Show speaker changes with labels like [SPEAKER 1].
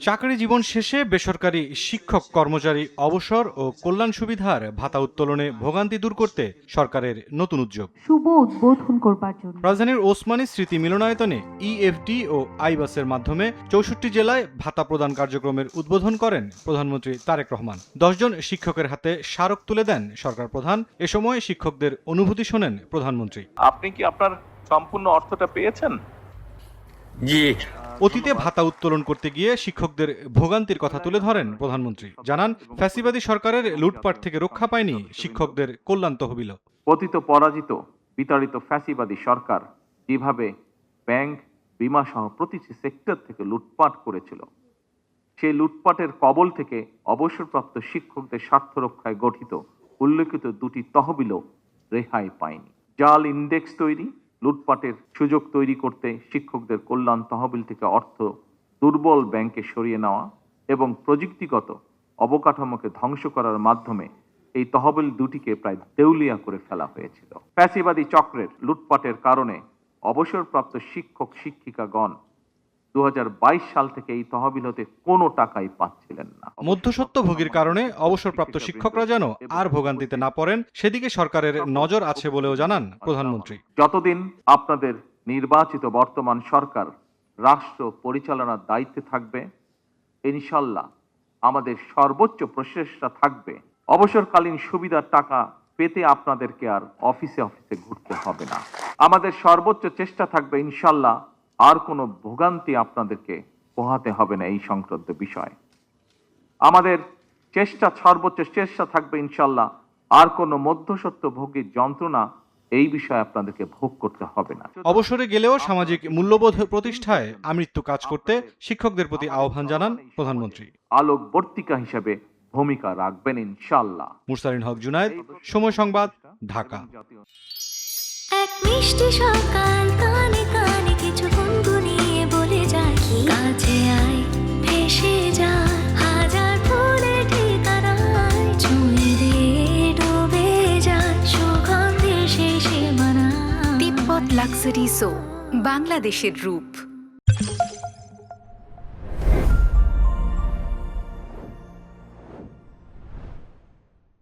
[SPEAKER 1] চাকরি জীবন শেষে বেসরকারি শিক্ষক কর্মচারী অবসর ও কল্যাণ সুবিধার ভাতা উত্তোলনে ভোগান্তি দূর করতে সরকারের নতুন উদ্যোগ।
[SPEAKER 2] শুভ উদ্বোধন করবার জন্য
[SPEAKER 1] রাজধানীর ওসমানী স্মৃতি মিলনায়তনে ইএফটি ও আইবাসের মাধ্যমে ৬৪ জেলায় ভাতা প্রদান কার্যক্রমের উদ্বোধন করেন প্রধানমন্ত্রী তারেক রহমান। ১০ জন শিক্ষকের হাতে স্মারক তুলে দেন সরকার প্রধান। এ সময় শিক্ষকদের অনুভূতি শোনেন প্রধানমন্ত্রী।
[SPEAKER 3] আপনি কি আপনার সম্পূর্ণ অর্থটা পেয়েছেন?
[SPEAKER 4] জি।
[SPEAKER 1] অতীতে ভাতা উত্তোলন করতে গিয়ে শিক্ষকদের ভোগান্তির কথা তুলে ধরেন প্রধানমন্ত্রী। জানান, ফ্যাসিবাদী সরকারের লুটপাট থেকে রক্ষা পায়নি শিক্ষকদের কল্যাণ তহবিল।
[SPEAKER 3] পতিত পরাজিত বিতাড়িত ফ্যাসিবাদী সরকার যেভাবে ব্যাংক, বিমা সহ প্রতিটি সেক্টর থেকে লুটপাট করেছিল, সেই লুটপাটের কবল থেকে অবসরপ্রাপ্ত শিক্ষকদের স্বার্থ রক্ষায় গঠিত উল্লেখিত দুটি তহবিলও রেহাই পায়নি। জাল ইন্ডেক্স তৈরি, লুটপাটের সুযোগ তৈরি করতে শিক্ষকদের কল্যাণ তহবিল থেকে অর্থ দুর্বল ব্যাংকে সরিয়ে নেওয়া এবং প্রযুক্তিগত অবকাঠামোকে ধ্বংস করার মাধ্যমে এই তহবিল দুটিকে প্রায় দেউলিয়া করে ফেলা হয়েছিল। ফ্যাসিবাদী চক্রের লুটপাটের কারণে অবসরপ্রাপ্ত শিক্ষক শিক্ষিকাগণ ২০২২ সাল থেকে এই তহবিল হতে কোনো টাকাই পাচ্ছিলেন না।
[SPEAKER 1] মধ্যস্বত্বভোগীর কারণে অবসরপ্রাপ্ত শিক্ষকরা যেন আর ভোগান্তিতে না পড়েন সেদিকে সরকারের নজর আছে বলেও জানান প্রধানমন্ত্রী।
[SPEAKER 3] যতদিন আপনাদের নির্বাচিত বর্তমান সরকার রাষ্ট্র পরিচালনার দায়িত্বে থাকবে, ইনশাল্লাহ আমাদের সর্বোচ্চ প্রচেষ্টা থাকবে অবসরকালীন সুবিধার টাকা পেতে আপনাদেরকে আর অফিসে অফিসে ঘুরতে হবে না। আমাদের সর্বোচ্চ চেষ্টা থাকবে ইনশাল্লাহ আর কোনো ভোগান্তি আপনাদেরকে পোহাতে হবে না এই সংক্রান্ত বিষয়। আমাদের সর্বোচ্চ চেষ্টা থাকবে ইনশাল্লাহ আর কোনো মধ্যস্বত্বভোগীর যন্ত্রণা এই বিষয়ে আপনাদেরকে ভোগ করতে হবে না।
[SPEAKER 1] অবসরে গেলেও সামাজিক মূল্যবোধ প্রতিষ্ঠায় আমৃত্যু কাজ করতে শিক্ষকদের প্রতি আহ্বান জানান প্রধানমন্ত্রী।
[SPEAKER 3] আলোকবর্তিকা হিসেবে ভূমিকা রাখবেন ইনশাল্লাহ।
[SPEAKER 1] মুরসালিন হক জুনায়েদ, সময় সংবাদ, ঢাকা।
[SPEAKER 5] এক মিষ্টি সকাল কানে কানে কিছু গুনগুনিয়ে বলে যায়, কাছে আয় ভেসে যায় হাজার ফুলের ঠিকানায়, ছুঁয়ে দিয়ে ডুবে যায় সুগন্ধে শেষে মানায়।
[SPEAKER 6] তিব্বত লাক্সারি সো, বাংলাদেশের রূপ।